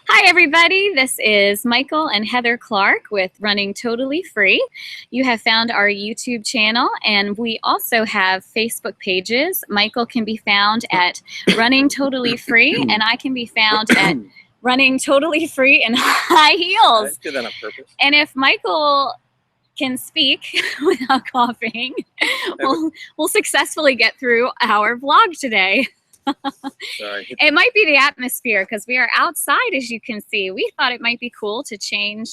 Hi, everybody. This is Michael and Heather Clark with Running Totally Free. You have found our YouTube channel, and we also have Facebook pages. Michael can be found at Running Totally Free, and I can be found at Running Totally Free in High Heels. I did that on purpose. And if Michael can speak without coughing, we'll successfully get through our vlog today. Sorry. It might be the atmosphere because we are outside, as you can see. We thought it might be cool to change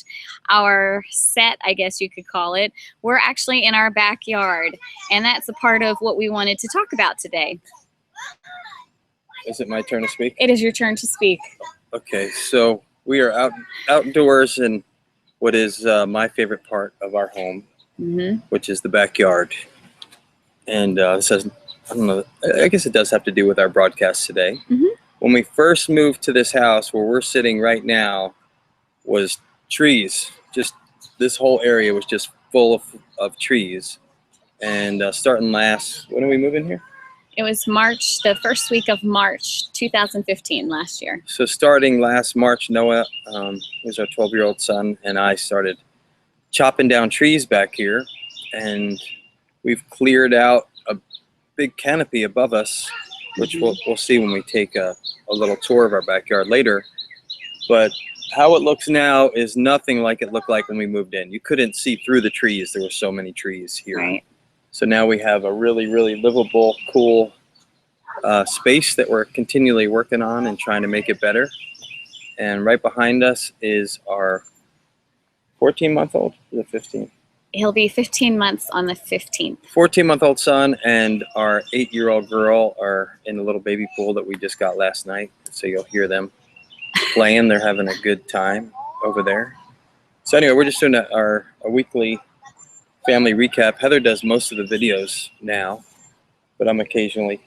our set, I guess you could call it. We're actually in our backyard, and that's a part of what we wanted to talk about today. Is it my turn to speak? It is your turn to speak. Okay, so we are outdoors in what is my favorite part of our home, which is the backyard. And this has, I don't know, I guess it does have to do with our broadcast today. When we first moved to this house where we're sitting right now was trees. Just this whole area was just full of trees. And starting last, when did we move in here? It was March, the first week of March 2015, last year. So starting last March, Noah, who's our 12-year-old son, and I started chopping down trees back here. And we've cleared out a big canopy above us, which we'll see when we take a little tour of our backyard later. But how it looks now is nothing like it looked like when we moved in. You couldn't see through the trees. There were so many trees here. Right. So now we have a really, really livable, cool space that we're continually working on and trying to make it better. And right behind us is our 14-month-old, the 15th. He'll be 15 months on the 15th. 14-month-old son and our 8-year-old girl are in the little baby pool that we just got last night. So you'll hear them playing. They're having a good time over there. So anyway, we're just doing a weekly family recap. Heather does most of the videos now, but I'm occasionally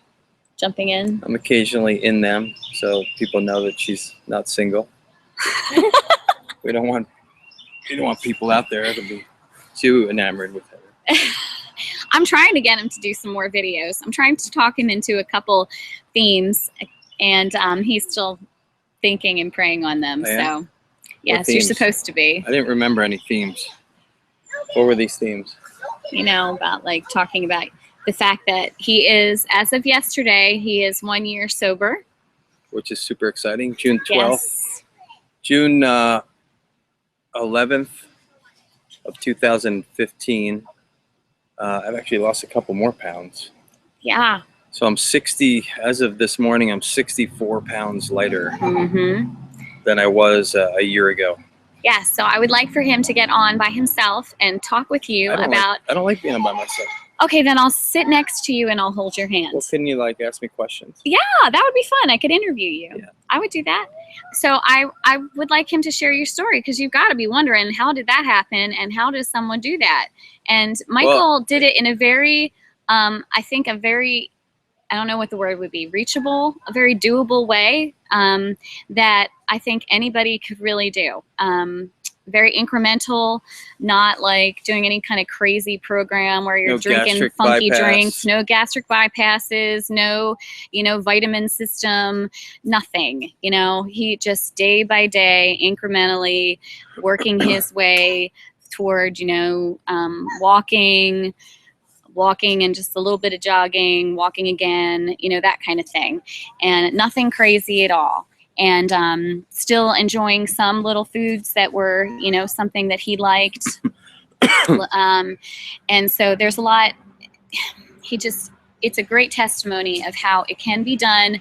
jumping in. I'm occasionally in them, so people know that she's not single. We don't want people out there to be too enamored with Heather. I'm trying to get him to do some more videos. I'm trying to talk him into a couple themes, and he's still thinking and praying on them. Oh, yeah? So, yes, you're supposed to be. I didn't remember any themes. What were these themes? You know, about like talking about the fact that he is, as of yesterday, he is 1 year sober. Which is super exciting. June 12th. Yes. June 11th of 2015. I've actually lost a couple more pounds. Yeah. So I'm 60, as of this morning, I'm 64 pounds lighter than I was a year ago. Yeah, so I would like for him to get on by himself and talk with you about... I don't like being on by myself. Okay, then I'll sit next to you and I'll hold your hand. Well, couldn't you like ask me questions? Yeah, that would be fun. I could interview you. Yeah. I would do that. So I would like him to share your story, because you've got to be wondering, how did that happen and how does someone do that? And Michael did it in a very, I think a very, I don't know what the word would be, reachable, a very doable way that I think anybody could really do. Very incremental, not like doing any kind of crazy program where you're drinking funky drinks, no gastric bypasses, no, vitamin system, nothing. He just day by day, incrementally working his way toward, walking and just a little bit of jogging, walking again, that kind of thing. And nothing crazy at all. And still enjoying some little foods that were, something that he liked. And so there's a lot, it's a great testimony of how it can be done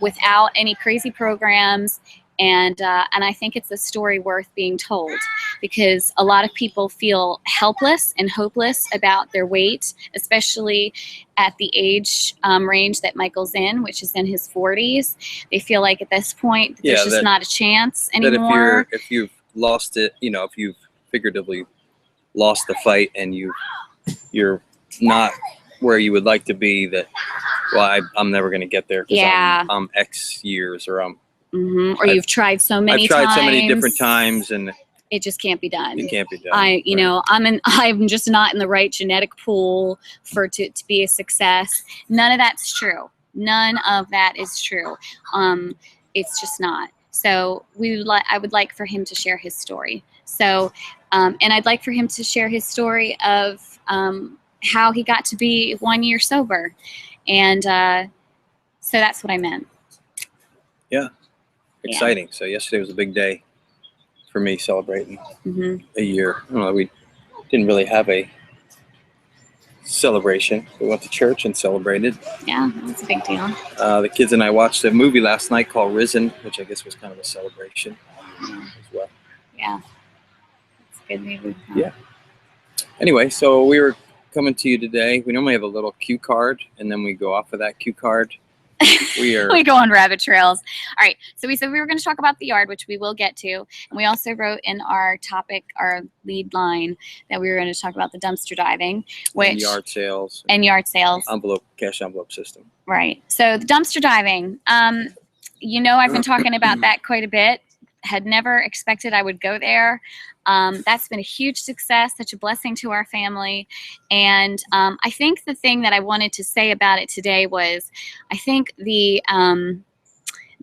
without any crazy programs. And I think it's a story worth being told, because a lot of people feel helpless and hopeless about their weight, especially at the age range that Michael's in, which is in his 40s. They feel like at this point there's just not a chance anymore. That if you've lost it, if you've figuratively lost the fight and you're not where you would like to be, that, well, I'm never going to get there because I'm X years, or I'm or you've tried so many I've tried so many different times, and it just can't be done. It can't be done. I'm just not in the right genetic pool to be a success. None of that's true. None of that is true. It's just not. So I would like for him to share his story. So, and I'd like for him to share his story of how he got to be 1 year sober. And so that's what I meant. Yeah. Exciting. Yeah. So yesterday was a big day for me, celebrating a year. I don't know, we didn't really have a celebration. We went to church and celebrated. Yeah, that's a big deal. The kids and I watched a movie last night called Risen, which I guess was kind of a celebration as well. Yeah, it's a good movie. Huh? Yeah. Anyway, so we were coming to you today. We normally have a little cue card, and then we go off of that cue card. We go on rabbit trails. All right, so we said we were going to talk about the yard, which we will get to. And we also wrote in our topic, our lead line, that we were going to talk about the dumpster diving, which and yard sales. Cash envelope system. Right. So the dumpster diving, you know, I've been talking about that quite a bit. Had never expected I would go there. That's been a huge success, such a blessing to our family. And I think the thing that I wanted to say about it today was, I think the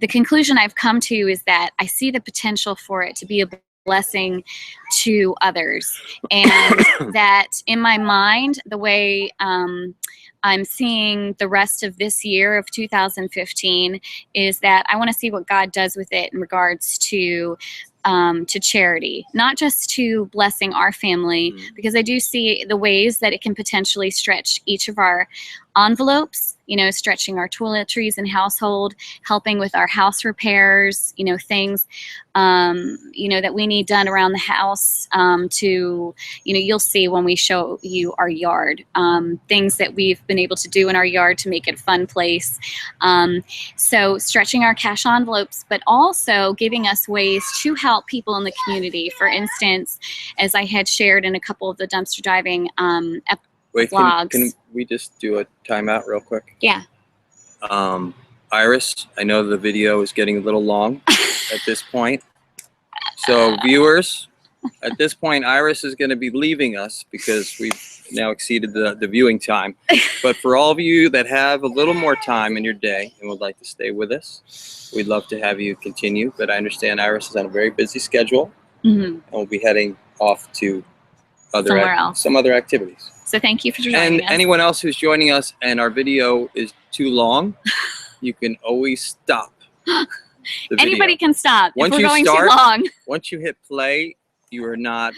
conclusion I've come to is that I see the potential for it to be a blessing to others. And that in my mind, the way I'm seeing the rest of this year of 2015 is that I want to see what God does with it in regards to charity, not just to blessing our family, because I do see the ways that it can potentially stretch each of our envelopes, you know, stretching our toiletries and household, helping with our house repairs, you know, things, you know, that we need done around the house to, you know, you'll see when we show you our yard, things that we've been able to do in our yard to make it a fun place. So stretching our cash envelopes, but also giving us ways to help people in the community. For instance, as I had shared in a couple of the dumpster diving vlogs. Can we just do a timeout real quick? Yeah. Iris, I know the video is getting a little long at this point. So viewers, at this point, Iris is going to be leaving us because we've now exceeded the viewing time. But for all of you that have a little more time in your day and would like to stay with us, we'd love to have you continue. But I understand Iris is on a very busy schedule and we'll be heading off to some other activities. So thank you for joining us. And anyone else who's joining us and our video is too long, you can always stop the video. Anybody can stop if we're going too long. Once you hit play, you are not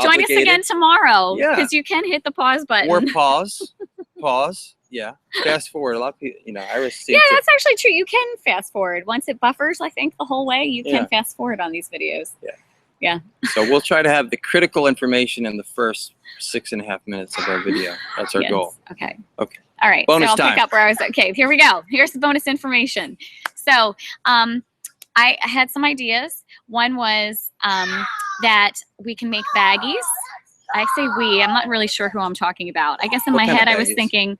Join us again tomorrow, yeah, because you can hit the pause button. Or pause. Yeah, fast forward. A lot of people, you know, Iris. Yeah, that's actually true. You can fast forward once it buffers. I think the whole way you can fast forward on these videos. Yeah. So we'll try to have the critical information in the first 6.5 minutes of our video. That's our goal. Okay. All right. Bonus so I'll time. pick up where I was. Okay, here we go. Here's the bonus information. So I had some ideas. One was that we can make baggies. I say we. I'm not really sure who I'm talking about. I guess in my head I was thinking,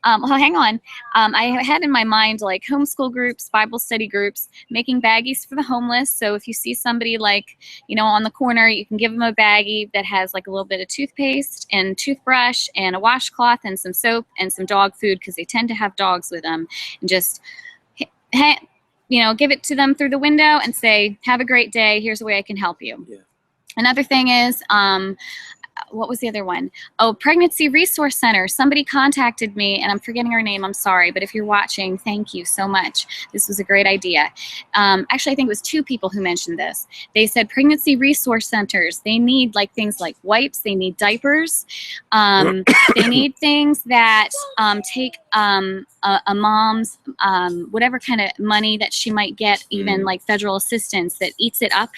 well, hang on. I had in my mind like homeschool groups, Bible study groups, making baggies for the homeless. So if you see somebody like, you know, on the corner, you can give them a baggie that has like a little bit of toothpaste and toothbrush and a washcloth and some soap and some dog food, because they tend to have dogs with them, and just, you know, give it to them through the window and say, have a great day. Here's a way I can help you. Yeah. Another thing is, what was the other one? Oh, Pregnancy Resource Center. Somebody contacted me, and I'm forgetting her name. I'm sorry, but if you're watching, thank you so much. This was a great idea. Actually, I think it was 2 people who mentioned this. They said pregnancy resource centers, they need like things like wipes, they need diapers, they need things that take a mom's whatever kind of money that she might get, even like federal assistance, that eats it up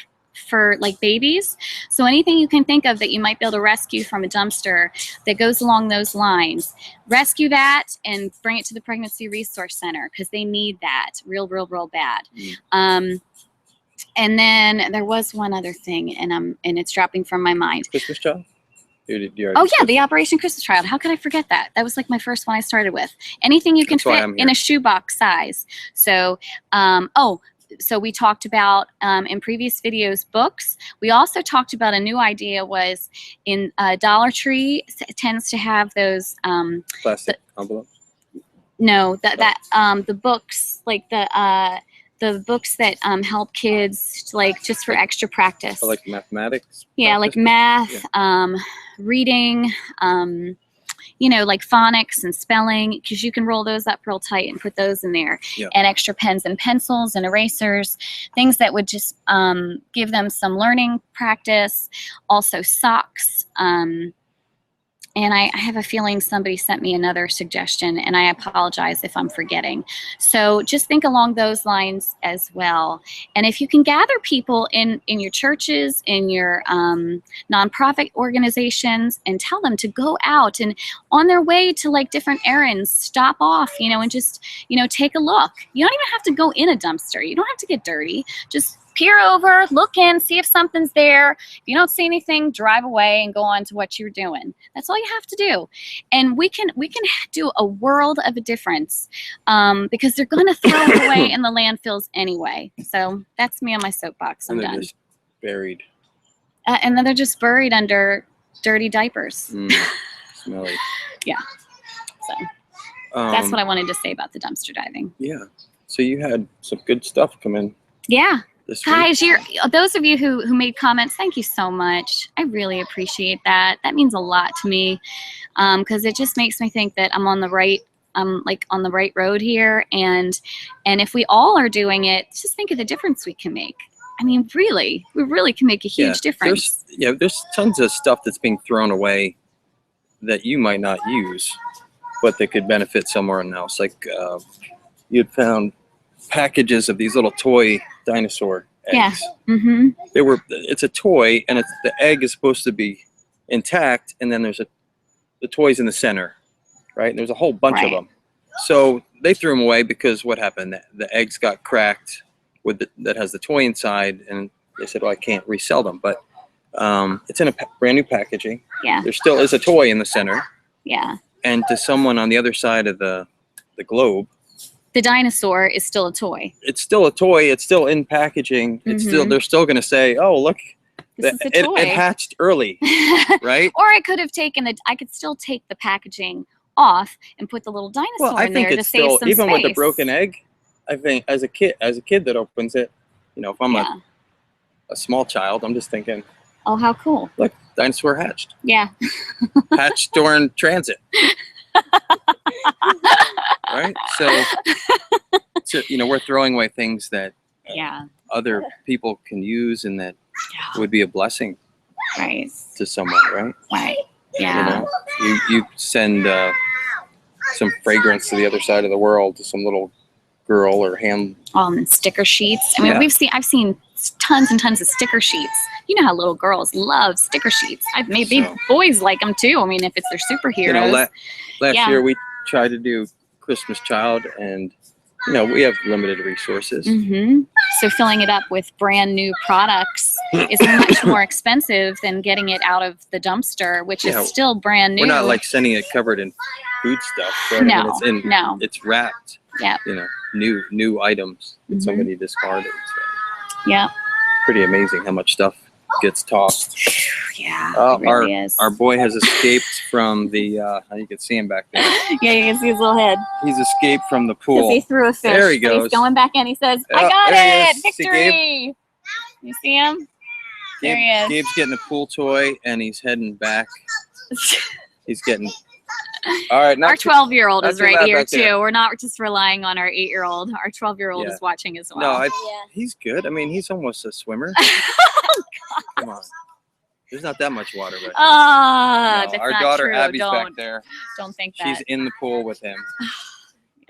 for like babies. So anything you can think of that you might be able to rescue from a dumpster that goes along those lines, rescue that and bring it to the Pregnancy Resource Center, because they need that real bad. And then there was one other thing, and it's dropping from my mind. Christmas child? Oh yeah, the Operation Christmas Child. How could I forget that? That was like my first one I started with. Anything you can fit in a shoebox size. So, so we talked about in previous videos books. We also talked about a new idea was in Dollar Tree tends to have those plastic envelopes. No, the books, like the the books that help kids, like just for extra practice. Or like mathematics. Yeah, like practice? math, Yeah. reading, you know, like phonics and spelling, because you can roll those up real tight and put those in there. Yeah. And extra pens and pencils and erasers, things that would just give them some learning practice. Also socks. And I have a feeling somebody sent me another suggestion, and I apologize if I'm forgetting. So just think along those lines as well. And if you can gather people in your churches, in your nonprofit organizations, and tell them to go out and on their way to like different errands, stop off, you know, and just, you know, take a look. You don't even have to go in a dumpster. You don't have to get dirty. Just peer over, look in, see if something's there. If you don't see anything, drive away and go on to what you're doing. That's all you have to do. And we can do a world of a difference because they're going to throw it away in the landfills anyway. So that's me on my soapbox. I'm And they're done. just buried. And then they're just buried under dirty diapers. Smelly. Yeah. So that's what I wanted to say about the dumpster diving. Yeah. So you had some good stuff come in Yeah. this week. Guys, those of you who made comments, thank you so much. I really appreciate that. That means a lot to me because it just makes me think that I'm on the right road here. And if we all are doing it, just think of the difference we can make. I mean, really, we really can make a huge difference. There's tons of stuff that's being thrown away that you might not use, but that could benefit someone else. Like you'd found packages of these little toy dinosaur eggs. Yeah. Mm-hmm. It's a toy, and the egg is supposed to be intact, and then there's the toy's in the center, right? And there's a whole bunch of them. So they threw them away because what happened? The eggs got cracked that has the toy inside, and they said, well, I can't resell them. But it's in a brand new packaging. Yeah. There still is a toy in the center. Yeah. And to someone on the other side of the globe, the dinosaur is still a toy. It's still a toy. It's still in packaging. It's they're still going to say, oh, look, it hatched early, right? Or I could have I could still take the packaging off and put the little dinosaur in there to save some even space. With the broken egg, I think as a kid that opens it, you know, if I'm a small child, I'm just thinking, oh, how cool. Look, dinosaur hatched. Yeah. Hatched during transit. Right? So, you know, we're throwing away things that other people can use and that would be a blessing to someone, right? Right. Yeah. You know, you send some fragrance to the other side of the world to some little girl or hand. Sticker sheets. I mean, I've seen tons and tons of sticker sheets. You know how little girls love sticker sheets. Maybe boys like them too. I mean, if it's their superheroes. You know, last year we tried to do Christmas Child, and you know, we have limited resources. Mm-hmm. So filling it up with brand new products is much more expensive than getting it out of the dumpster, which is still brand new. We're not like sending it covered in food stuff. Right? No, I mean, it's wrapped. Yeah. You know, new items that somebody discarded. So. Yeah. Pretty amazing how much stuff gets tossed. Yeah, it really is. Our boy has escaped from the, you can see him back there. Yeah, you can see his little head. He's escaped from the pool. He threw a fish. There he goes. He's going back in. He says, I got it! Victory! You see him? There he is. Gabe's getting a pool toy, and he's heading back. He's getting... All right, our 12-year-old is right here, too. There. We're not just relying on our 8-year-old. Our 12-year-old is watching as well. No, he's good. I mean, he's almost a swimmer. Come on. There's not that much water right now. That's our not daughter true. Abby's back there. Don't think that. She's in the pool with him.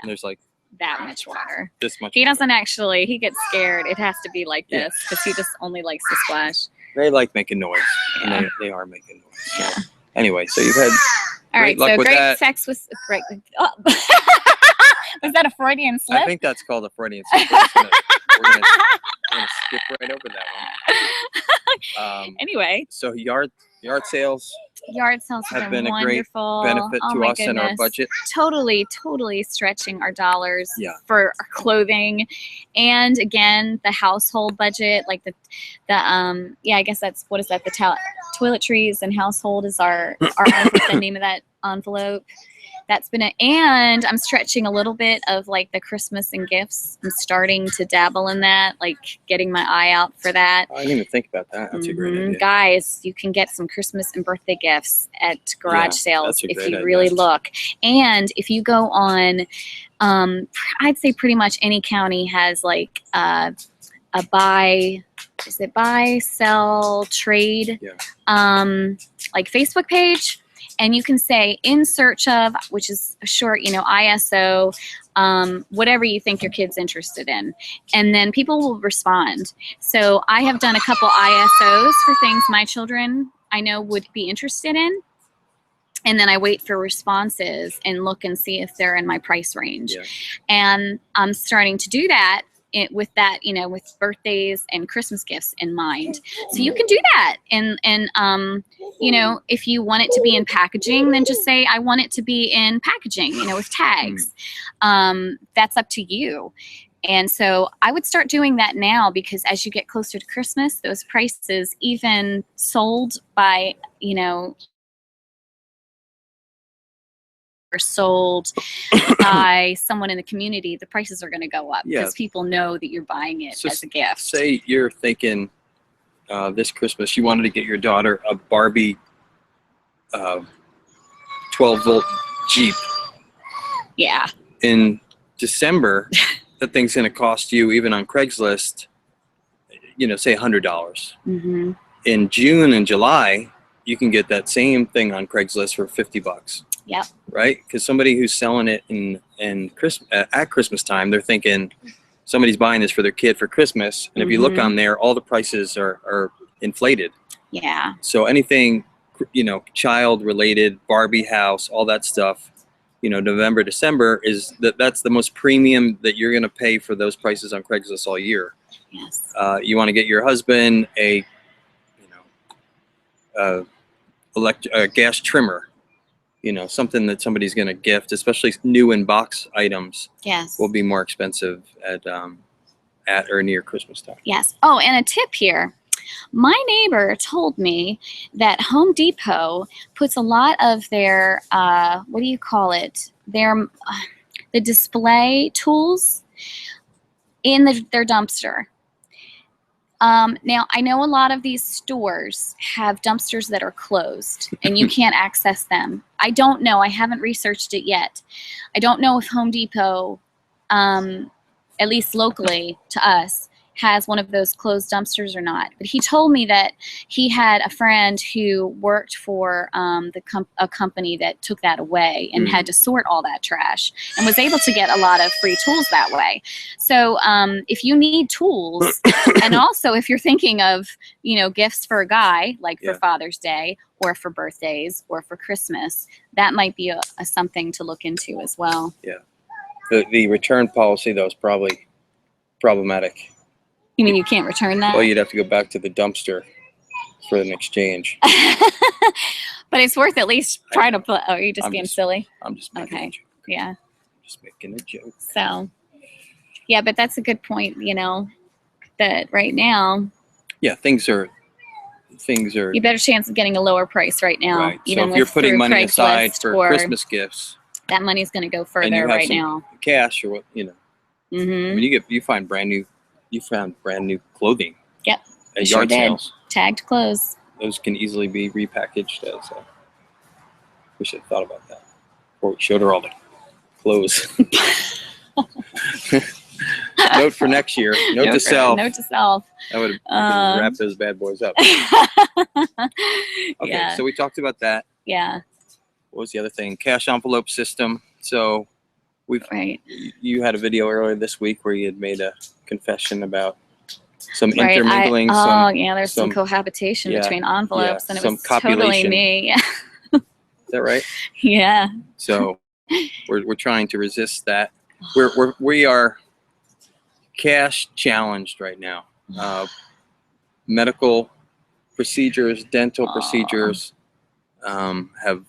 And there's like that much water. This much. He doesn't actually. He gets scared. It has to be like this because he just only likes to splash. They like making noise. Yeah. And they are making noise. Yeah. So, anyway, so you've had great luck with that. Sex with great. Oh. Was that a Freudian slip? I think that's called a Freudian slip. We're gonna skip right over that one. Anyway. So yard sales. Yard sales have been wonderful. A great benefit to us and our budget. Totally stretching our dollars for our clothing, and again the household budget, like I guess that's what is that? The toiletries and household is our the name of that envelope. that's been it. And I'm stretching a little bit of like the Christmas and gifts. I'm starting to dabble in that, like getting my eye out for that. I didn't even think about that. That's a great idea. Guys, you can get some Christmas and birthday gifts at garage sales if you idea. really look. And if you go on, I'd say pretty much any county has like a buy, sell, trade, like Facebook page. And you can say in search of, which is a short, ISO, whatever you think your kid's interested in. And then people will respond. So I have done a couple ISOs for things my children I know would be interested in. And then I wait for responses and look and see if they're in my price range. Yeah. And I'm starting to do that with that, with birthdays and Christmas gifts in mind. So you can do that. And if you want it to be in packaging, then just say, I want it to be in packaging, with tags. That's up to you. And so I would start doing that now, because as you get closer to Christmas, those prices, even sold by, or sold by someone in the community, the prices are going to go up because people know that you're buying it as a gift. Say you're thinking this Christmas you wanted to get your daughter a Barbie 12-volt Jeep. Yeah. In December, that thing's going to cost you, even on Craigslist, say $100. Mm-hmm. In June and July, you can get that same thing on Craigslist for $50. Yep. Right? Because somebody who's selling it at Christmas time, they're thinking somebody's buying this for their kid for Christmas. And if you look on there, all the prices are inflated. Yeah. So anything, child related, Barbie house, all that stuff, November, December that's the most premium that you're going to pay for those prices on Craigslist all year. Yes. You want to get your husband a gas trimmer. Something that somebody's going to gift, especially new in box items. Yes. Will be more expensive at or near Christmas time. Yes. Oh, and a tip here. My neighbor told me that Home Depot puts a lot of their, what do you call it? The display tools in their dumpster. Now, I know a lot of these stores have dumpsters that are closed and you can't access them. I don't know. I haven't researched it yet. I don't know if Home Depot, at least locally to us, has one of those closed dumpsters or not. But he told me that he had a friend who worked for a company that took that away and had to sort all that trash and was able to get a lot of free tools that way. So if you need tools, and also if you're thinking of, gifts for a guy, like for Father's Day or for birthdays or for Christmas, that might be a something to look into as well. Yeah. The return policy, though, is probably problematic. You mean you can't return that? Well, you'd have to go back to the dumpster for an exchange. But it's worth at least trying to put. Oh, are you just being silly? I'm just making a joke. Yeah. Just making a joke. So, yeah, but that's a good point, that right now. Yeah, things are. You better chance of getting a lower price right now. Right. So if you're putting money aside for Christmas gifts, that money's going to go further right now. Cash or what, I mean, you find brand new. You found brand new clothing. Yep. At yard sales. Tagged clothes. Those can easily be repackaged as. We should have thought about that before we showed her all the clothes. Note for next year. Note to self. Note to self. I would wrap those bad boys up. Okay, so we talked about that. Yeah. What was the other thing? Cash envelope system. So you had a video earlier this week where you had made a confession about some intermingling. There's some cohabitation between envelopes, and it was totally me. Yeah. Is that right? Yeah. So we're trying to resist that. We are cash challenged right now. Medical procedures, dental procedures have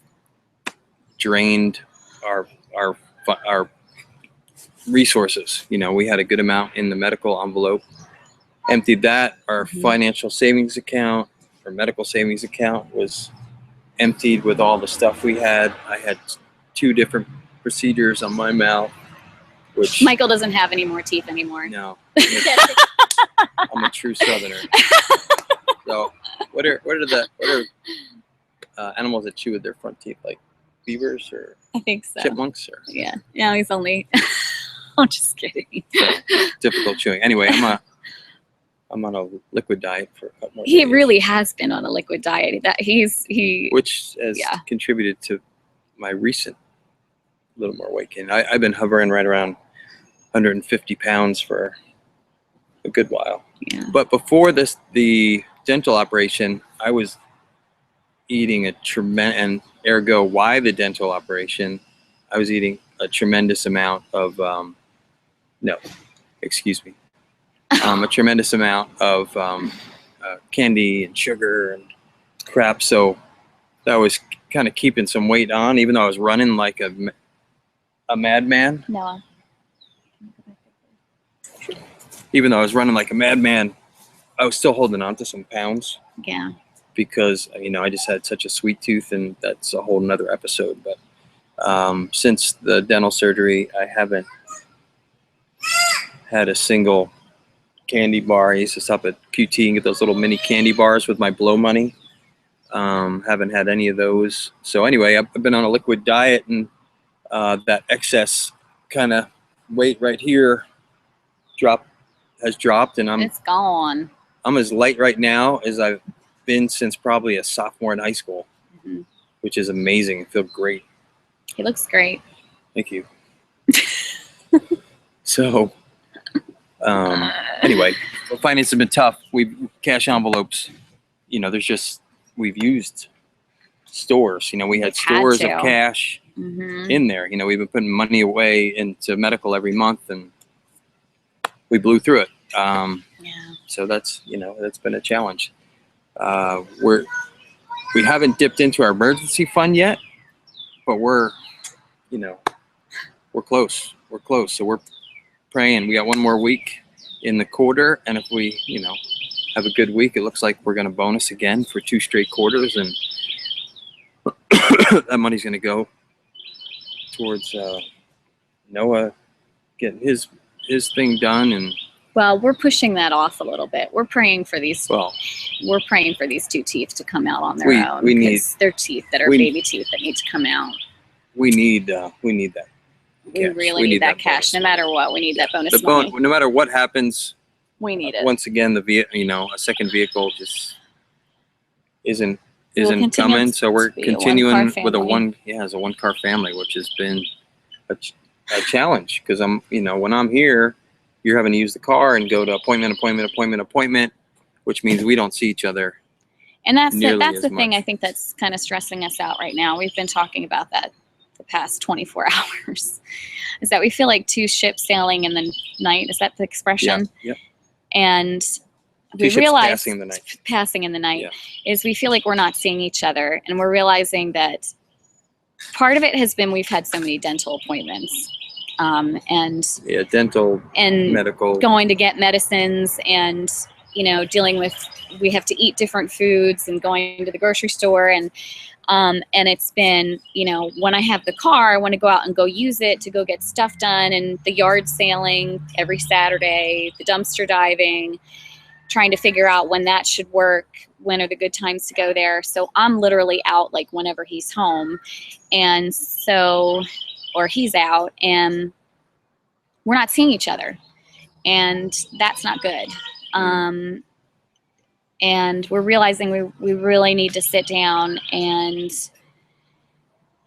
drained our resources. We had a good amount in the medical envelope, emptied that. Our financial savings account, our medical savings account was emptied with all the stuff we had. I had 2 different procedures on my mouth, which Michael doesn't have any more teeth anymore. no, I'm a true Southerner. So, what are animals that chew with their front teeth, like beavers or I think so. chipmunks? Or Yeah. No, he's only. I'm just kidding. so, difficult chewing. Anyway, I'm on a liquid diet for a couple more He days, really has been on a liquid diet. which has contributed to my recent little more weight gain. I've been hovering right around 150 pounds for a good while. Yeah. But before the dental operation, I was eating a tremendous, and ergo why the dental operation, I was eating a tremendous amount of, a tremendous amount of candy and sugar and crap. So that was kind of keeping some weight on, even though I was running like a madman. No. Even though I was running like a madman, I was still holding on to some pounds. Yeah. Because, I just had such a sweet tooth, and that's a whole nother episode. But since the dental surgery, I haven't had a single candy bar. I used to stop at QT and get those little mini candy bars with my blow money. Haven't had any of those. So anyway, I've been on a liquid diet, and that excess kind of weight right here has dropped, and It's gone. I'm as light right now as I've been since probably a sophomore in high school, which is amazing. I feel great. He looks great. Thank you. So, anyway, finance has been tough. We've cash envelopes. We've used stores. We had stores of cash in there. We've been putting money away into medical every month, and we blew through it. So that's been a challenge. We haven't dipped into our emergency fund yet, but we're close. We're close. So we're praying. We got one more week in the quarter, and if we, have a good week, it looks like we're going to bonus again for 2 straight quarters, and that money's going to go towards Noah getting his thing done. And well, we're pushing that off a little bit. We're praying for these. well, We're praying for these 2 teeth to come out on their own. we need- because they're teeth that are baby teeth that need to come out. we need that. We cash. really We need need that that cash. bonus No matter what, we need that bonus The money. no matter what happens, We need it. once again, a second vehicle just isn't We'll continue coming. So we're to be a continuing one-car with family. as a 1-car family, which has been a challenge, because when I'm here, you're having to use the car and go to appointment, which means we don't see each other. And that's nearly the as thing much. I think that's kind of stressing us out right now. We've been talking about that the past 24 hours. Is that we feel like 2 ships sailing in the night. Is that the expression? Yeah. And 2 we ships realize passing in the night. Yeah. Is we feel like we're not seeing each other, and we're realizing that part of it has been we've had so many dental appointments, and Dental, and medical. going to get medicines, and dealing with, we have to eat different foods, and going to the grocery store, and it's been, when I have the car, I want to go out and go use it to go get stuff done, and the yard sailing every Saturday, the dumpster diving, trying to figure out when that should work, when are the good times to go there. So I'm literally out like whenever he's home, and so, or he's out, and we're not seeing each other, and that's not good. And we're realizing we really need to sit down and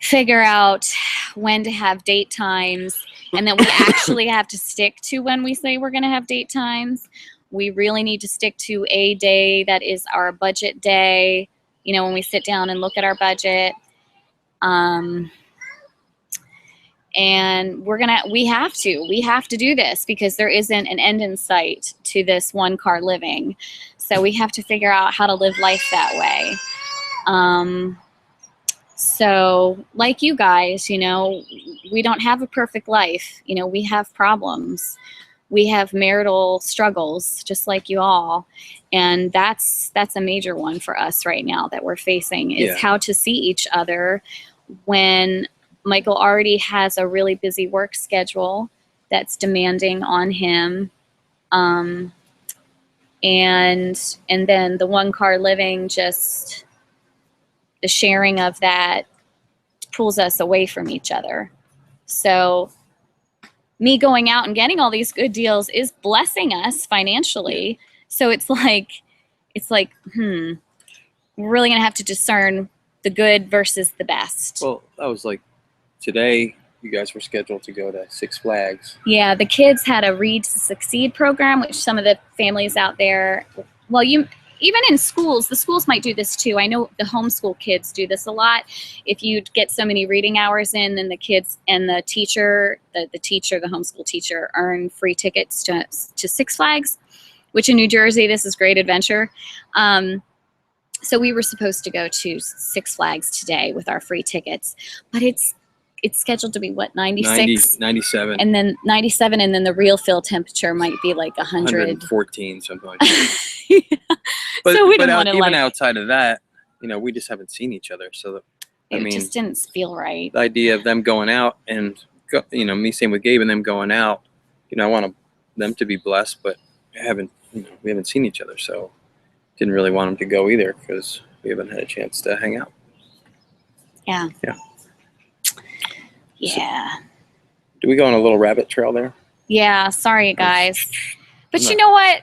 figure out when to have date times, and then we actually have to stick to when we say we're going to have date times. We really need to stick to a day that is our budget day, when we sit down and look at our budget. And we have to do this, because there isn't an end in sight to this 1-car living. So we have to figure out how to live life that way. So like you guys, we don't have a perfect life. We have problems. We have marital struggles, just like you all. And that's a major one for us right now that we're facing, is how to see each other when Michael already has a really busy work schedule that's demanding on him. And then the one car living, just the sharing of that pulls us away from each other. So me going out and getting all these good deals is blessing us financially. So it's like, we're really going to have to discern the good versus the best. Well, that was like today, you guys were scheduled to go to Six Flags. Yeah, the kids had a Read to Succeed program, which some of the families out there, well, even in schools, the schools might do this too. I know the homeschool kids do this a lot. If you get so many reading hours in, then the kids and the teacher, the homeschool teacher, earn free tickets to Six Flags, which in New Jersey, this is great adventure. So we were supposed to go to Six Flags today with our free tickets, but it's scheduled to be what, 96? 97. And then 97, and then the real field temperature might be like 100. 114, something like that. Yeah. But, so we didn't want to even outside of that, we just haven't seen each other. So, it just didn't feel right. The idea of them going out and, me same with Gabe and them going out, I want them to be blessed, but we haven't seen each other. So didn't really want them to go either because we haven't had a chance to hang out. Yeah. Yeah. Yeah. So, do we go on a little rabbit trail there? Yeah. Sorry, guys. But you know what?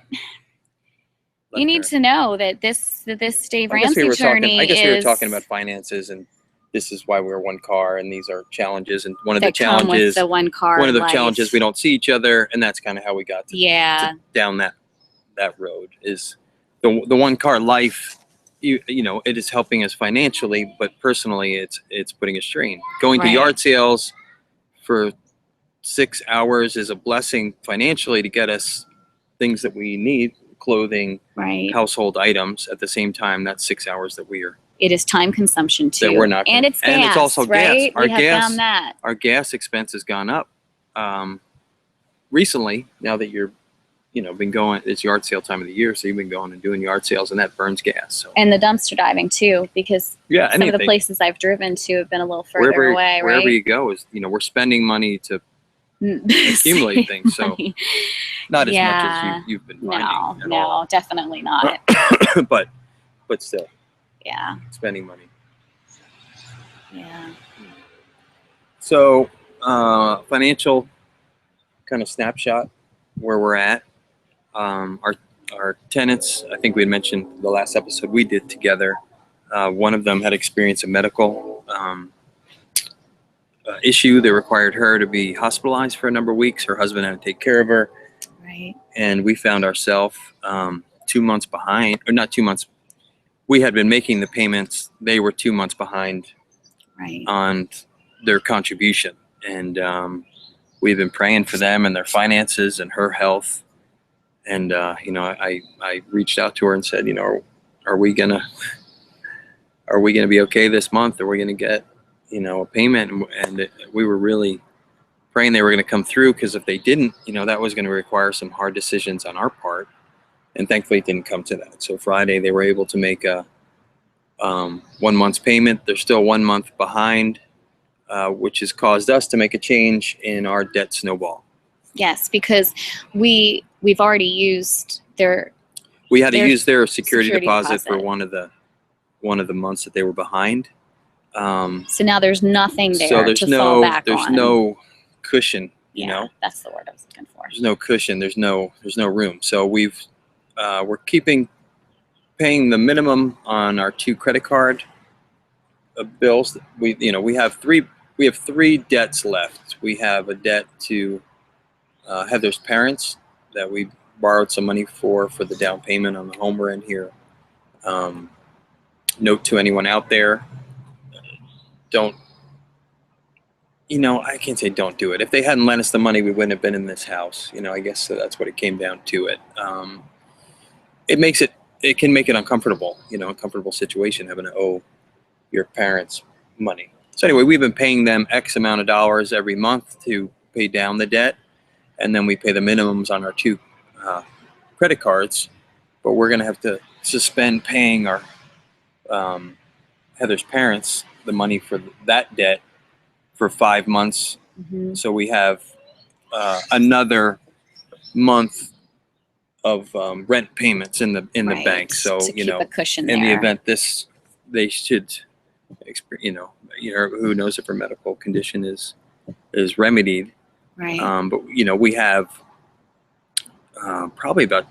You need to know that this Dave Ramsey journey I guess we were talking about finances, and this is why we're one car, and these are challenges. And one of the challenges, the one car. One of the challenges, we don't see each other, and that's kind of how we got to down that road. Is the one car life. It is helping us financially, but personally, it's putting a strain. Going to yard sales for 6 hours is a blessing financially to get us things that we need. Clothing, household items. At the same time, that's 6 hours that we are. It is time consumption too. That we're not, and it's gas, and it's also right? gas. We have found that our gas expense has gone up recently. Now that you're, been going, it's yard sale time of the year, so you've been going and doing yard sales, and that burns gas. So. And the dumpster diving too, because some of the places I've driven to have been a little further away. Wherever you go is, we're spending money to accumulate things. So. Not as much as you've been finding. No, definitely not. but still. Yeah. Spending money. Yeah. So, financial kind of snapshot where we're at. Our tenants, I think we had mentioned the last episode we did together. One of them had experienced a medical issue that required her to be hospitalized for a number of weeks. Her husband had to take care of her. Right. And we found ourselves 2 months behind, or not 2 months. We had been making the payments. They were 2 months behind on their contribution. And we've been praying for them and their finances and her health. And, I reached out to her and said, are we going to be okay this month? Are we going to get, a payment? And we were really praying they were going to come through, because if they didn't, that was going to require some hard decisions on our part. And thankfully it didn't come to that. So Friday they were able to make a 1 month's payment. They're still 1 month behind, which has caused us to make a change in our debt snowball. Yes, because we've already used their. We had to use their security deposit for one of the months that they were behind. So now there's nothing there to fall back on. There's no cushion. That's the word I was looking for. There's no cushion. There's no room. So we're paying the minimum on our 2 credit card bills. We have three debts left. We have a debt to Heather's parents that we borrowed some money for the down payment on the home we're in here. Note to anyone out there: don't. I can't say don't do it. If they hadn't lent us the money, we wouldn't have been in this house. I guess that's what it came down to. It can make it uncomfortable, uncomfortable situation having to owe your parents money. So anyway, we've been paying them X amount of dollars every month to pay down the debt. And then we pay the minimums on our 2 credit cards. But we're going to have to suspend paying our Heather's parents the money for that debt for 5 months. Mm-hmm. So we have another month of rent payments in the Right, bank. So to keep a cushion in the there. event they should, who knows if her medical condition is remedied. Right. But we have probably about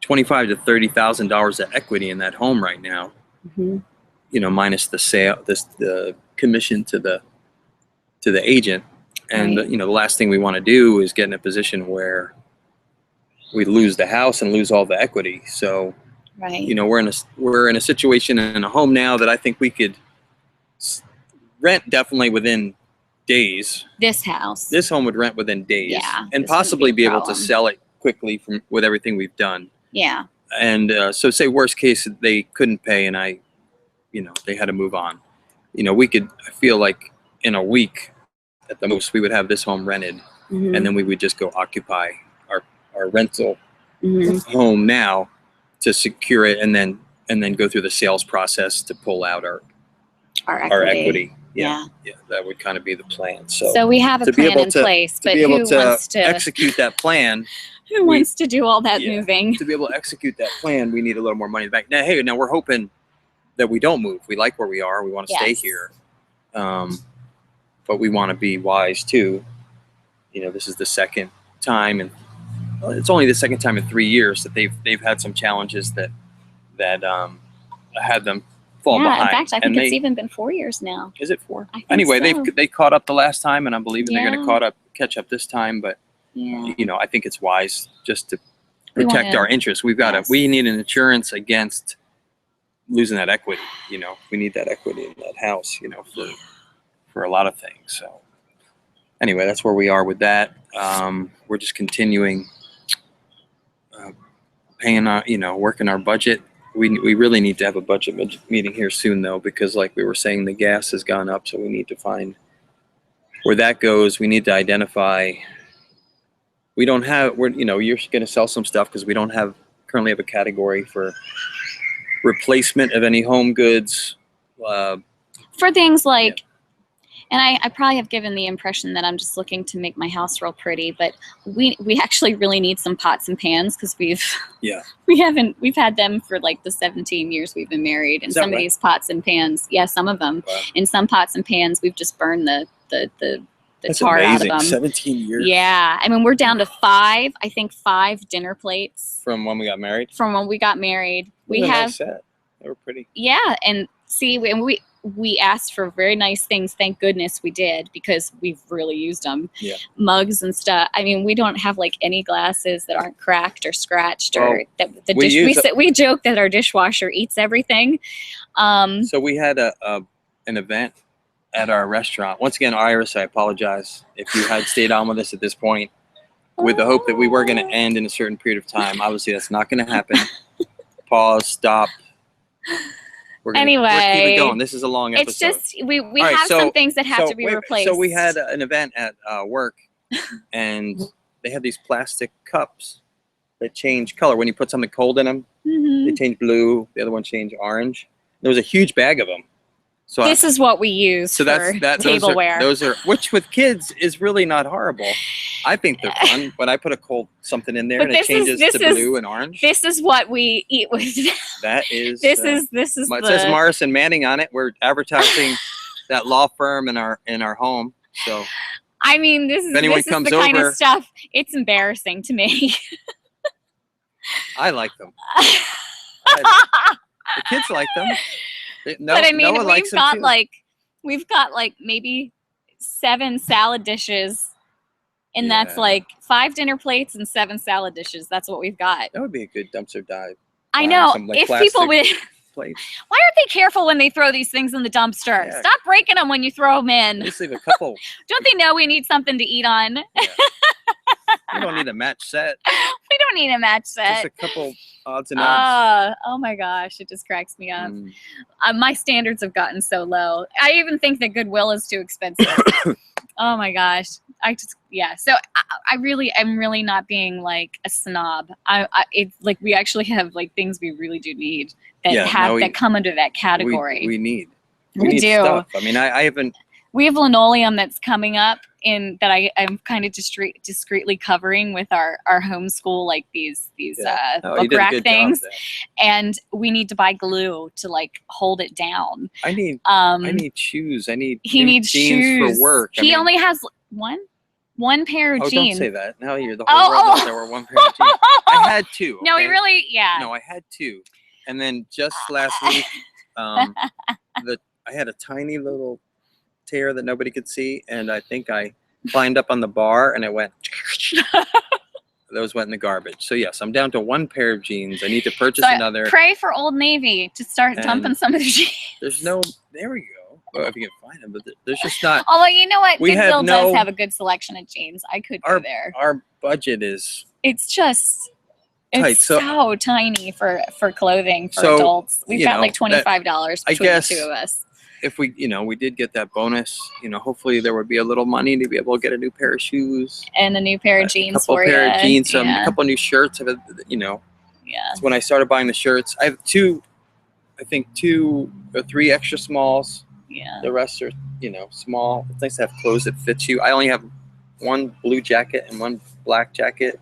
$25,000 to $30,000 of equity in that home right now. Mm-hmm. Minus the sale, the commission to the agent. And Right. the last thing we want to do is get in a position where we lose the house and lose all the equity. So, Right. we're in a situation in a home now that I think we could rent definitely within days. This house. This home would rent within days. Yeah, and this wouldn't possibly be a be able to problem. sell it quickly with everything we've done. Yeah. And so say worst case, they couldn't pay and they had to move on. I feel like in a week at the most, we would have this home rented. Mm-hmm. And then we would just go occupy our rental Mm-hmm. home now to secure it, and then go through the sales process to pull out our equity. Yeah, that would kind of be the plan. So we have a to be plan able in to- place, to but be who able to wants to execute that plan, who wants to do all that Yeah. moving? to be able to execute that plan, we need a little more money in the bank. Now we're hoping that we don't move. We like where we are. We want to stay Yes. here, but we want to be wise too. This is the second time, and it's only the second time in 3 years that they've had some challenges that had them fall Yeah, behind. in fact, I And think it's even been 4 years now. is it 4? I think Anyway, so. they caught up the last time, and I'm believing they're going Yeah. to catch up this time. But Yeah. I think it's wise just to We protect wanna- our interests. We Yes. need an insurance against losing that equity. We need that equity in that house. For a lot of things. So anyway, that's where we are with that. We're just continuing paying our, working our budget. We really need to have a budget meeting here soon though, because like we were saying, the gas has gone up, so we need to find where that goes. We need to identify. You're going to sell some stuff because we don't currently have a category for replacement of any home goods. For things like, and I probably have given the impression that I'm just looking to make my house real pretty, but we actually really need some pots and pans because we've had them for like the 17 years we've been married, and Is that some of right? these pots and pans, some of them, Wow. in some pots and pans we've just burned the That's tar amazing. out of them. 17 years. Yeah, I mean we're down to 5 dinner plates From when we got married. from when we got married. What We a have nice set. They were pretty. Yeah, and see, we asked for very nice things. Thank goodness we did, because we've really used them. Yeah. Mugs and stuff. I mean, we don't have like any glasses that aren't cracked or scratched, or that the we dish. use We joke that our dishwasher eats everything. So we had an event at our restaurant. Once again, Iris, I apologize if you had stayed on with us at this point, with the hope that we were going to end in a certain period of time. Obviously, that's not going to happen. Pause. Stop. We're keeping Anyway, going. This is a long episode. It's just we All right, have so- some things that have to be wait, replaced. So we had an event at work, and they had these plastic cups that change color when you put something cold in them. Mhm. They change blue. The other one changed orange. There was a huge bag of them. So This is what we use so for tableware. Those are which with kids is really not horrible. I think they're fun. When I put a cold something in there But and it changes to this blue and orange, This is what we eat with. that is. This it says Morrison Manning on it. We're advertising that law firm in our home. So I mean, this is If anyone this is comes the kind over- of stuff. It's embarrassing to me. I like them. The kids like them. But I mean, Noah likes them too. we've got like maybe 7 salad dishes, and that's Yeah. like 5 dinner plates and 7 salad dishes. That's what we've got. That would be a good dumpster dive I Buying know. some, like, If people would, plastic plate. why aren't they careful when they throw these things in the dumpster? Yeah. Stop breaking them when you throw them in. Just leave a couple. Don't they know we need something to eat on? You don't need a match set. We don't need a match Just set. a couple odds and ends. Oh my gosh, it just cracks me up. Mm. My standards have gotten so low. I even think that Goodwill is too expensive. Oh my gosh. So I'm really not being like a snob. It's like we actually have like things we really do need that Yeah, have no, that come under that category. We need. We need do. stuff. I mean, I haven't. We have linoleum that's coming up in that I'm kind of discreetly covering with our homeschool, like these book rack things, and we need to buy glue to like hold it down. I need shoes. He needs jeans shoes for work. He only has one pair of jeans. Don't say that. Now you're the whole world knows there were one pair of jeans. I had two. No, okay? he really, No, I had two, and then just last week, I had a tiny little tear that nobody could see, and I think I climbed up on the bar and it went. Those went in the garbage. So yes, I'm down to one pair of jeans. I need to purchase another. Pray for Old Navy to start dumping some of the jeans. There's no. There we go. Well, if you can find them, but there's just not. Although you know what, Goodwill does have a good selection of jeans. I could go there. Our budget is. It's just. Tight. It's so tiny for clothing for adults. We've got like $25 between the two of us. If we did get that bonus, hopefully there would be a little money to be able to get a new pair of shoes and a new pair of jeans a couple new shirts. Yeah. So when I started buying the shirts, I have two or three extra smalls. Yeah. The rest are small. It's nice to have clothes that fit you. I only have one blue jacket and one black jacket,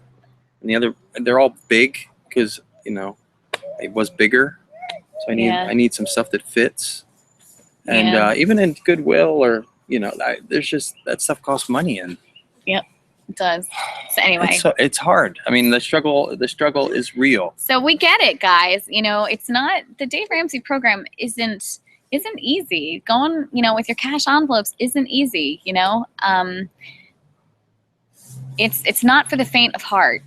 and they're all big because it was bigger. So I need some stuff that fits. And even in Goodwill or, there's just that stuff costs money. And yep, it does. So anyway, it's hard. I mean, the struggle is real. So we get it, guys. It's not, the Dave Ramsey program isn't easy. Going, with your cash envelopes isn't easy. It's not for the faint of heart.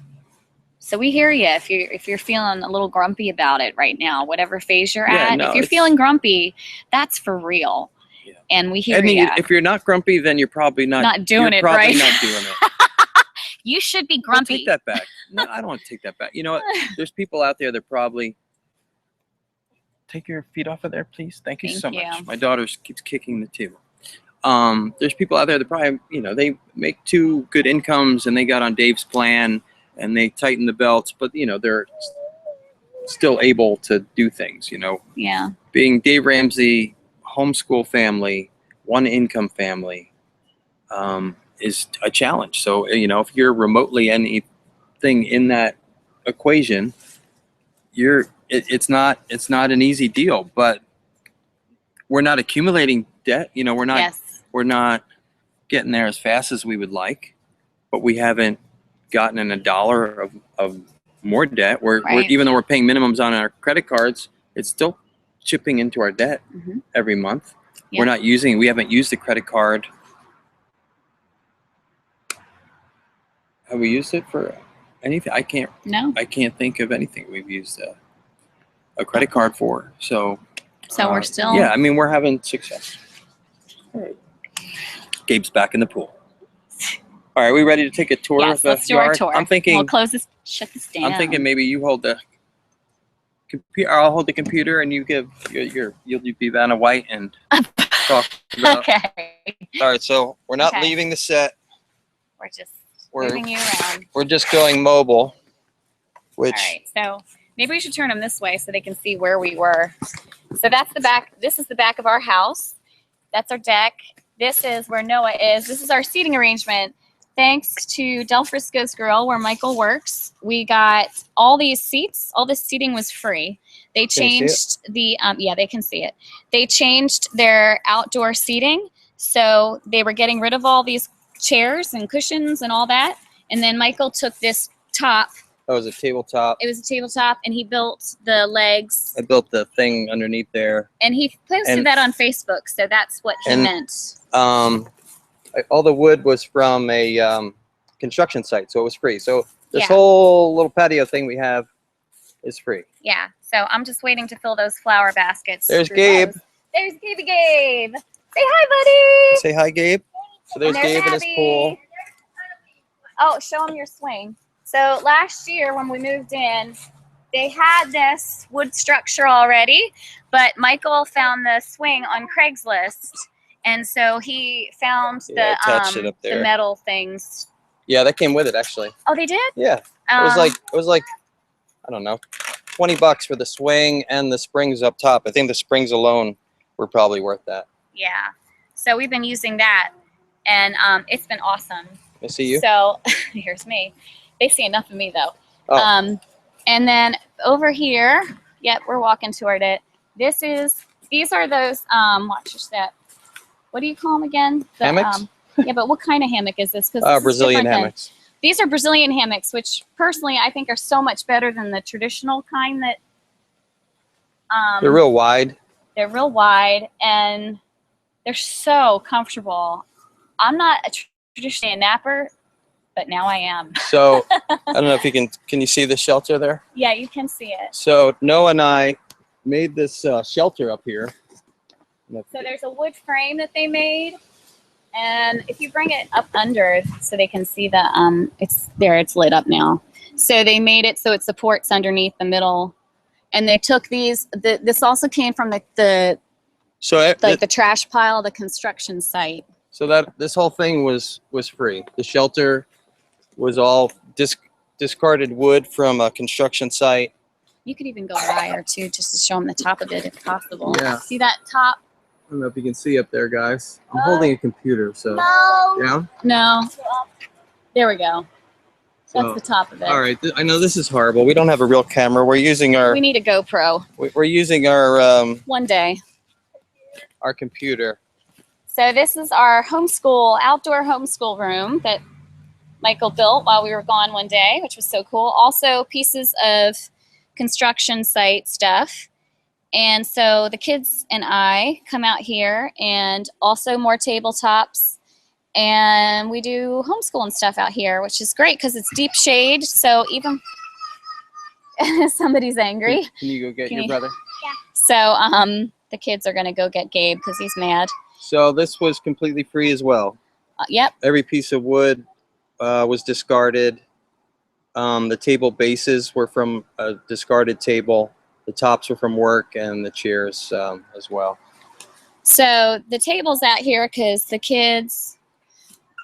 So we hear you if you're feeling a little grumpy about it right now, whatever phase you're at. No, if you're feeling grumpy, that's for real. Yeah. And we hear you. If you're not grumpy, then you're probably not doing it right. Not doing it. You should be grumpy. Take that back. No, I don't want to take that back. You know what? There's people out there that probably take your feet off of there, please. Thank you so much. My daughter keeps kicking the table. There's people out there that probably they make two good incomes and they got on Dave's plan. And they tighten the belts, but they're still able to do things. Yeah. Being Dave Ramsey, homeschool family, one income family, is a challenge. So if you're remotely anything in that equation, it's not an easy deal. But we're not accumulating debt. We're not getting there as fast as we would like, but we haven't gotten in $1 of more debt. We're even though we're paying minimums on our credit cards, it's still chipping into our debt every month. Yeah. We haven't used the credit card. Have we used it for anything? I can't think of anything we've used a credit card for. So we're still. Yeah, I mean, we're having success. All right. Gabe's back in the pool. All right, are we ready to take a tour of the let's do yard? our tour. I'm thinking. We'll shut this down. I'm thinking maybe you hold the computer. I'll hold the computer, and you give you'll be Vanna White and talk about. Okay. All right, so we're not leaving the set. We're just moving you around. We're just going mobile. All right, so maybe we should turn them this way so they can see where we were. So that's the back. This is the back of our house. That's our deck. This is where Noah is. This is our seating arrangement. Thanks to Del Frisco's Grill, where Michael works, we got all these seats. All this seating was free. They changed they can see it. They changed their outdoor seating, so they were getting rid of all these chairs and cushions and all that. And then Michael took this top. That was a tabletop. It was a tabletop, and he built the legs. I built the thing underneath there. And he posted that on Facebook, so that's what he meant. All the wood was from a construction site, so it was free. So this whole little patio thing we have is free. Yeah. So I'm just waiting to fill those flower baskets. There's Gabe. There's Gabe. Say hi, buddy. Say hi, Gabe. So there's Gabe in his pool. Oh, show him your swing. So last year when we moved in, they had this wood structure already, but Michael found the swing on Craigslist. And so he found the metal things. Yeah, that came with it actually. Oh, they did? Yeah. It was like I don't know, $20 for the swing and the springs up top. I think the springs alone were probably worth that. Yeah. So we've been using that, and it's been awesome. I see you. So here's me. They see enough of me though. Oh. And then over here, yep, we're walking toward it. These are those watch your step. What do you call them again? Hammocks? Yeah, but what kind of hammock is this? Because Brazilian hammocks. These are Brazilian hammocks, which personally I think are so much better than the traditional kind that. They're real wide. They're real wide and they're so comfortable. I'm not traditionally a napper, but now I am. So I don't know if you can you see the shelter there? Yeah, you can see it. So Noah and I made this shelter up here. So there's a wood frame that they made, and if you bring it up under so they can see the it's lit up now. So they made it so it supports underneath the middle, and they took these. This also came from the trash pile, the construction site. So that this whole thing was free. The shelter was all discarded wood from a construction site. You could even go higher too, just to show them the top of it if possible. Yeah. See that top? I don't know if you can see up there, guys. I'm holding a computer, so. No. Yeah? No. There we go. That's So, the top of it. All right. I know this is horrible. We don't have a real camera. We're using our. We need a GoPro. We're using our One day. our computer. So this is our outdoor homeschool room that Michael built while we were gone one day, which was so cool. Also pieces of construction site stuff. And so the kids and I come out here, and also more tabletops, and we do homeschooling stuff out here, which is great because it's deep shade. So even somebody's angry. Can you go get your brother? Yeah. So the kids are going to go get Gabe because he's mad. So this was completely free as well. Yep. Every piece of wood was discarded. The table bases were from a discarded table. The tops were from work, and the chairs as well. So the table's out here because the kids,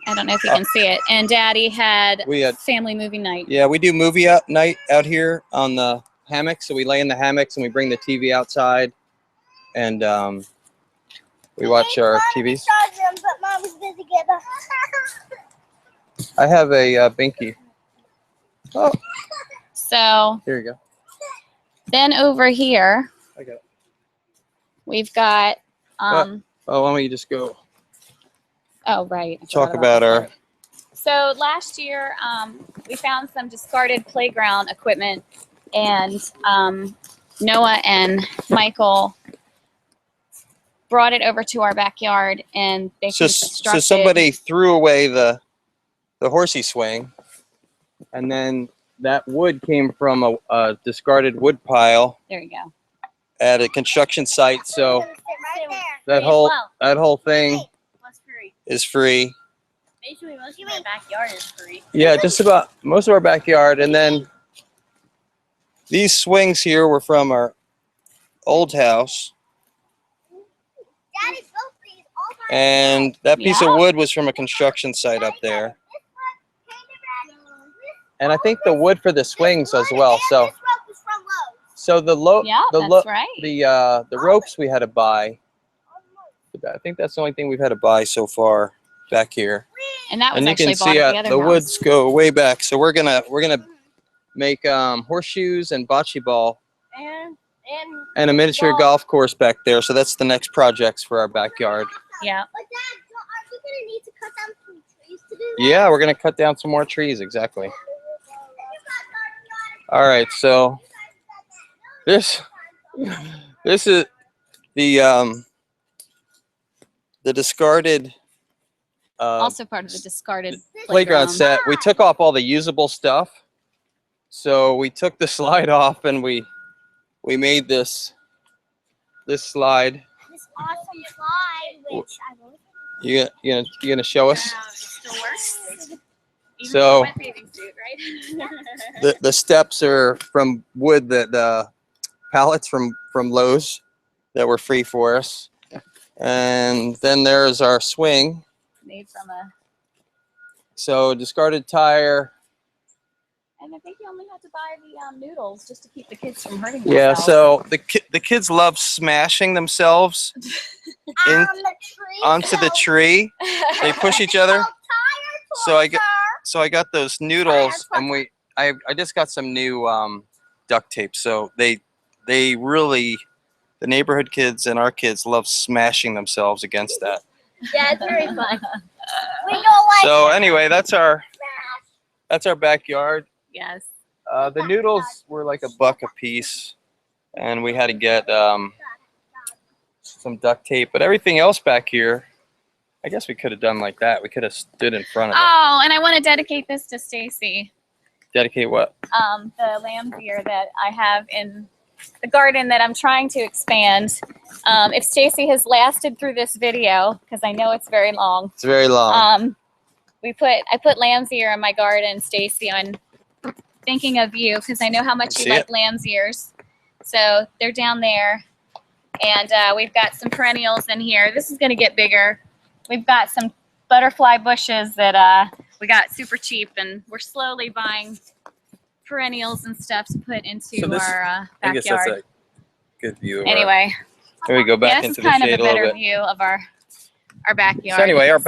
I don't know if you can see it, and Daddy had family movie night. Yeah, we do movie night out here on the hammocks. So we lay in the hammocks and we bring the TV outside, and we watch our TVs. But Mom was busy getting I have a Binky. Oh, So here you go. then over here, I got it. we've got, Oh, why don't you just go oh, right. I talk forgot about our. that. So last year, we found some discarded playground equipment, and Noah and Michael brought it over to our backyard, and they So constructed. somebody threw away the horsey swing, and then that wood came from a discarded wood pile There you go. at a construction site. So right there. that whole thing What's free? is free. Basically, most of my backyard is free. Yeah, just about most of our backyard. And then these swings here were from our old house, Daddy built these all by and that piece Yeah. of wood was from a construction site up there. And I think the wood for the swings as well. So This rope is from Lowe's. so Yeah, that's right. the ropes we had to buy. I think that's the only thing we've had to buy so far back here. And that was And you actually can bought see at the other the house. woods go way back. So we're gonna make horseshoes and bocce ball and a miniature golf course back there. So that's the next projects for our backyard. Yeah. But Dad, aren't we gonna need to cut down some trees to do that? Yeah, we're gonna cut down some more trees. Exactly. All right. So this is the discarded Also part of the discarded playground set. We took off all the usable stuff. So we took the slide off and we made this slide. This awesome slide, which I won't. You gonna show us? It still works. Even So- with a wet bathing suit, right? The steps are from wood that pallets from Lowe's that were free for us. And then there's our swing. Made from a. So discarded tire. And I think you only have to buy the noodles just to keep the kids from hurting Yeah. themselves. So the kids love smashing themselves On the tree. onto the tree. They push each other. So I got those noodles, and I just got some new duct tape. So they really, the neighborhood kids and our kids love smashing themselves against that. Yeah, it's very fun. We don't like So anyway, that's our backyard. Yes. The noodles were like $1 a piece, and we had to get some duct tape. But everything else back here, I guess we could have done like that. We could have stood in front of it. Oh, and I want to dedicate this to Stacy. Dedicate what? The lamb's ear that I have in the garden that I'm trying to expand. If Stacy has lasted through this video, because I know it's very long. It's very long. I put lamb's ear in my garden, Stacy. I'm thinking of you because I know how much you like lamb's ears. So they're down there, and we've got some perennials in here. This is going to get bigger. We've got some butterfly bushes that we got super cheap, and we're slowly buying perennials and stuff to put into our backyard. I guess that's a good view. Of anyway, here we go back into the shade a little bit. This is kind of a better view of our backyard. So anyway, our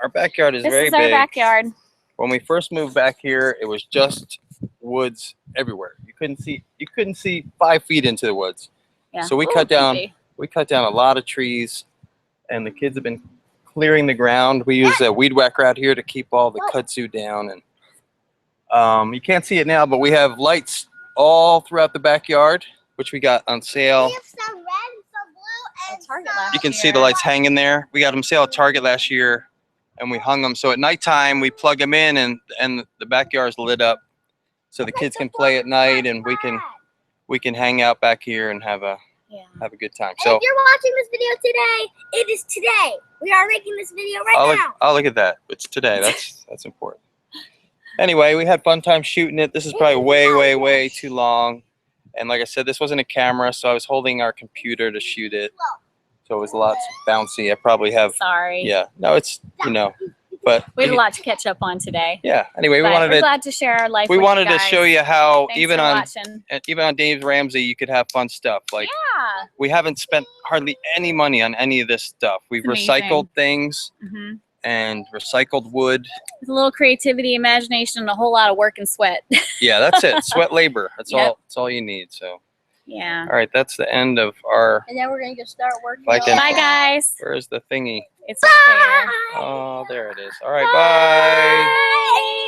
backyard is very big. This is our backyard. When we first moved back here, it was just woods everywhere. You couldn't see 5 feet into the woods. Yeah. So we cut down a lot of trees, and the kids have been clearing the ground. We use a weed whacker out here to keep all the kudzu down, and you can't see it now, but we have lights all throughout the backyard, which we got on sale. We have some red and some blue and Target some... last You can see the lights hanging there. We got them sale at Target last year, and we hung them. So at nighttime, we plug them in, and the backyard's lit up, so the kids can play at night, and we can hang out back here and have a good time. So if you're watching this video today, it is today. We are making this video right now. I'll look at that. It's today. That's important. Anyway, we had fun time shooting it. This is probably way too long. And like I said, this wasn't a camera, so I was holding our computer to shoot it. So it was a lot bouncy. I probably have. Sorry. Yeah. No, it's, but we had a lot to catch up on today. Yeah. Anyway, we're glad to share our life. We with wanted you guys. to show you how Thanks even on Dave Ramsey, you could have fun stuff. Like we haven't spent hardly any money on any of this stuff. We've recycled things and recycled wood. With a little creativity, imagination, and a whole lot of work and sweat. Yeah, that's it. Sweat labor. That's all. That's all you need. So. Yeah. All right, that's the end of our. And then we're gonna start working. Bye, guys. Where's the thingy? It's right there. Oh, there it is. All right, bye.